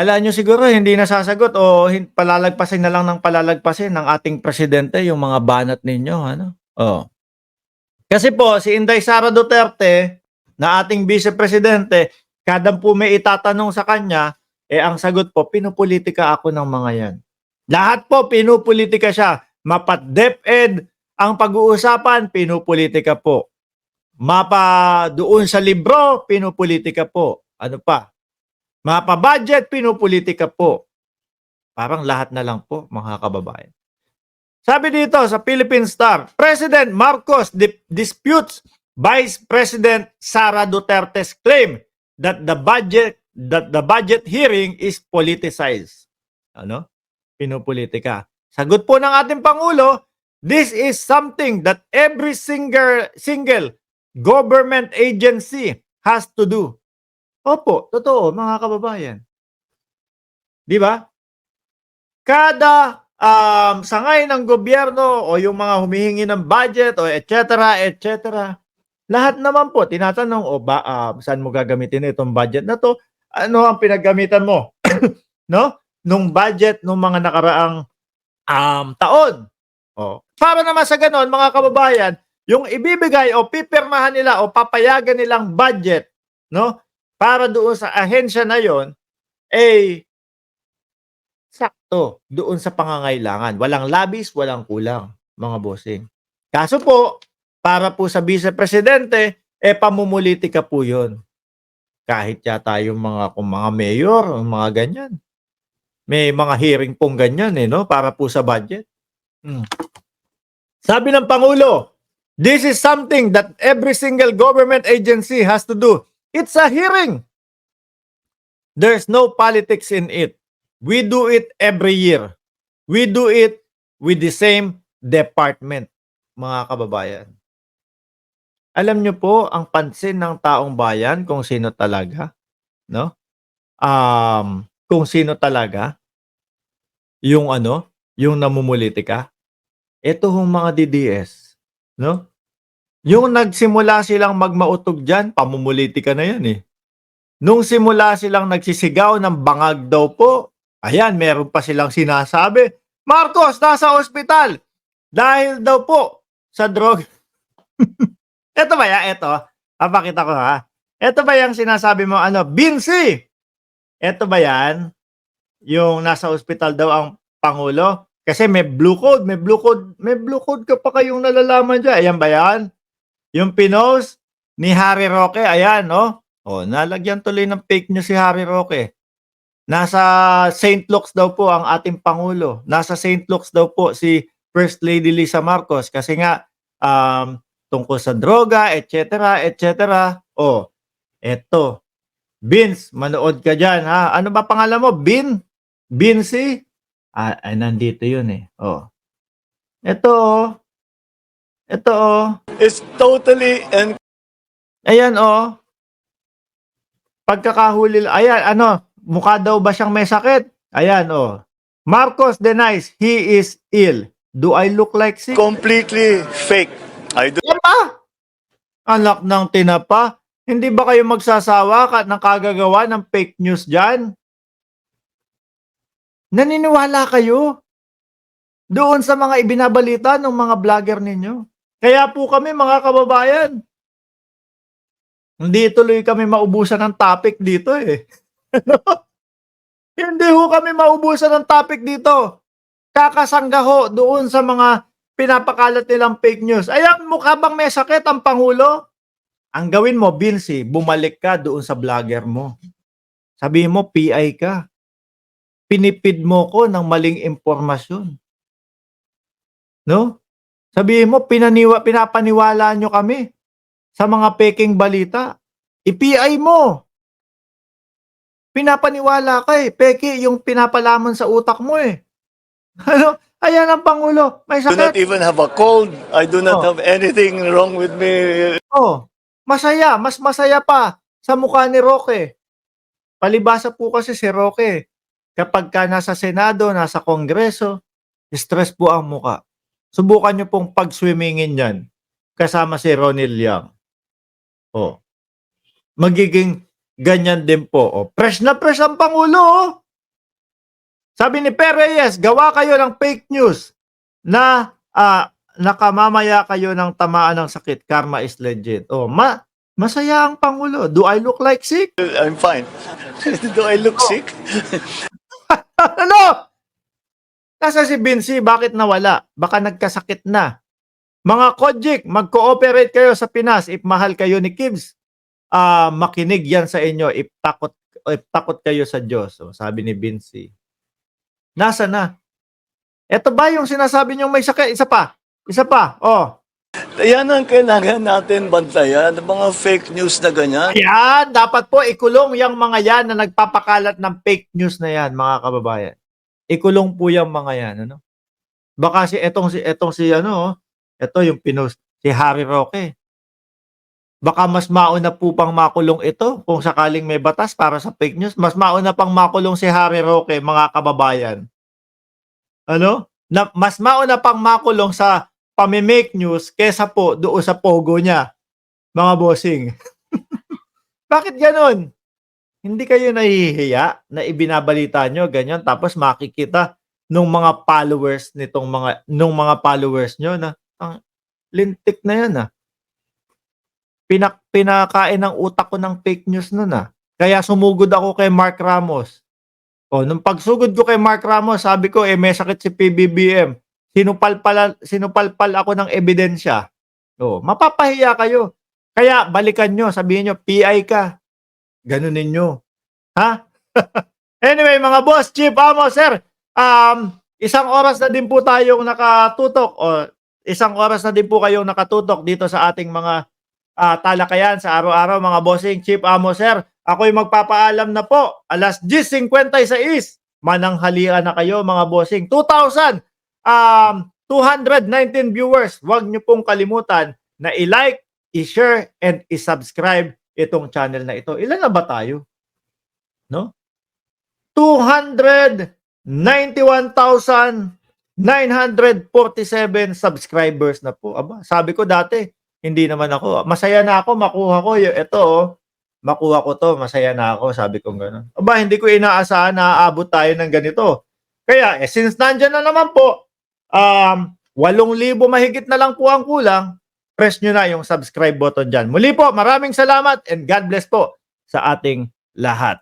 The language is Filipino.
Akala niyo siguro hindi nasasagot o palalagpasin na lang ng palalagpasin ng ating presidente yung mga banat ninyo, ano? Oh. Kasi po si Inday Sara Duterte na ating vice presidente, kada po may itatanong sa kanya, ang sagot po, pinupolitika ako ng mga yan. Lahat po pinupolitika siya. Mapat DepEd ang pag-uusapan, pinupolitika po. Mapa doon sa libro, pinupolitika po. Ano pa? Mapa budget, pinupolitika po. Parang lahat na lang po, mga kababayan. Sabi dito sa Philippine Star, President Marcos disputes Vice President Sara Duterte's claim that the budget hearing is politicized. Ano? Pinupolitika. Sagot po ng ating Pangulo, this is something that every single government agency has to do. Opo, totoo mga kababayan. Di ba? Kada sangay ng gobyerno o yung mga humihingi ng budget o etc. Lahat naman po tinatanong saan mo gagamitin itong budget na to? Ano ang pinaggamitan mo? No? Nung budget nung mga nakaraang taon. Para naman sa ganon mga kababayan, yung ibibigay o pipirmahan nila o papayagan nilang budget, no? Para doon sa ahensya na yon, sakto doon sa pangangailangan. Walang labis, walang kulang, mga bossing. Kaso po, para po sa Vice Presidente, pamumulitika po yun. Kahit yata yung mga mayor, mga ganyan. May mga hearing pong ganyan, no? Para po sa budget. Sabi ng Pangulo, this is something that every single government agency has to do. It's a hearing. There's no politics in it. We do it every year. We do it with the same department, mga kababayan. Alam nyo po ang pansin ng taong bayan kung sino talaga, no? Kung sino talaga yung yung namumulitika. Ito hong mga DDS, no? Yung nagsimula silang magmautog diyan, pamumulitika na 'yan eh. Nung simula silang nagsisigaw ng bangag daw po, ayan, meron pa silang sinasabi, Marcos, nasa ospital. Dahil daw po sa drug. Ito ba yan? Ito. Papakita ko ha. Ito ba yung sinasabi mo, Binsi? Ito ba yan? Yung nasa ospital daw ang Pangulo? Kasi may blue code. May blue code ka pa kayong nalalaman dyan. Ayan ba yan? Yung pinost ni Harry Roque, ayan, no? Nalagyan tuloy ng fake news si Harry Roque. Nasa St. Luke's daw po ang ating Pangulo. Nasa St. Luke's daw po si First Lady Lisa Marcos kasi nga tungkol sa droga, etc. Eto. Vince, manood ka dyan, ha? Ano ba pangalan mo? Binsi? Nandito yun eh. Ito. It's totally Ayan, pagkakahuli, ayan, mukha daw ba siyang may sakit? Ayan, Marcos denies he is ill. Do I look like sick? completely fake. I do. Yan ba? Anak ng tinapa. Hindi ba kayo magsasawa ng kagagawa ng fake news dyan? Naniniwala kayo doon sa mga ibinabalita ng mga vlogger ninyo. Kaya po kami mga kababayan, hindi tuloy kami maubusan ng topic dito eh. Hindi ho kami maubusan ng topic dito. Kakasangga ho doon sa mga pinapakalat nilang fake news. Ayan, mukha bang may sakit ang Pangulo? Ang gawin mo, Binsi, bumalik ka doon sa vlogger mo. Sabihin mo, PI ka. Pinipid mo ko ng maling impormasyon. No? Sabihin mo, pinapaniwala nyo kami sa mga peking balita. I-PI mo. Pinapaniwala ka eh. Peke yung pinapalamon sa utak mo eh. Ayan ang Pangulo. May Do not sakit. even have a cold. I do not have anything wrong with me. Masaya. Mas masaya pa sa mukha ni Roque. Palibasa po kasi si Roque. Kapag ka nasa Senado, nasa Kongreso, stress po ang mukha. Subukan nyo pong pag-swimmingin yan. Kasama si Ronil Yang. Magiging ganyan din po. Fresh na fresh ang Pangulo. Sabi ni Per Reyes, gawa kayo ng fake news na nakamamaya kayo ng tamaan ng sakit. Karma is legit. Oh, masaya ang Pangulo. Do I look like sick? I'm fine. Do I look sick? Ano? Nasa si Binsi, bakit nawala? Baka nagkasakit na. Mga Kojik, mag-cooperate kayo sa Pinas if mahal kayo ni Kibbs. Makinig yan sa inyo if takot kayo sa Diyos. So, sabi ni Binsi. Nasa na? Ito ba yung sinasabi nyo may sakit? Isa pa. Isa pa. Oh. Yan ang kailangan natin bantayan. Mga fake news na ganyan. Yan. Dapat po ikulong yung mga yan na nagpapakalat ng fake news na yan, mga kababayan. Ikulong po yung mga yan. Ano? Baka etong si ano, ito yung pinost, si Harry Roque. Baka mas mauna po pang makulong ito kung sakaling may batas para sa fake news. Mas mauna pang makulong si Harry Roque, mga kababayan. Ano? Mas mauna pang makulong sa pami-make news kesa po doon sa pogo niya, mga bossing. Bakit ganun? Hindi kayo nahihiya na ibinabalita nyo ganyan tapos makikita nung mga followers nung mga followers nyo na ang lintik na yan pinakain ng utak ko ng fake news nun Kaya sumugod ako kay Mark Ramos. O, nung pagsugod ko kay Mark Ramos, sabi ko, may sakit si PBBM. Sinupalpal ako ng ebidensya. O, mapapahiya kayo. Kaya balikan nyo, sabihin nyo, PI ka. Ganunin nyo. Ha? Anyway, mga boss, Chief Amo, sir, isang oras na din po tayong nakatutok o isang oras na din po kayong nakatutok dito sa ating mga talakayan sa araw-araw, mga bossing. Chief Amo, sir, ako'y magpapaalam na po. Alas 10:56. Mananghalian na kayo, mga bossing. 2,219 viewers. Huwag nyo pong kalimutan na i-like, i-share, and i-subscribe itong channel na ito. Ilan na ba tayo? No? 291,947 subscribers na po. Aba, sabi ko dati, hindi naman ako. Masaya na ako, makuha ko. Ito, makuha ko to, masaya na ako. Sabi ko gano'n. Aba, hindi ko inaasahan na aabot tayo ng ganito. Kaya, since nandyan na naman po, 8,000 mahigit na lang po ang kulang, press nyo na yung subscribe button dyan. Muli po, maraming salamat and God bless po sa ating lahat.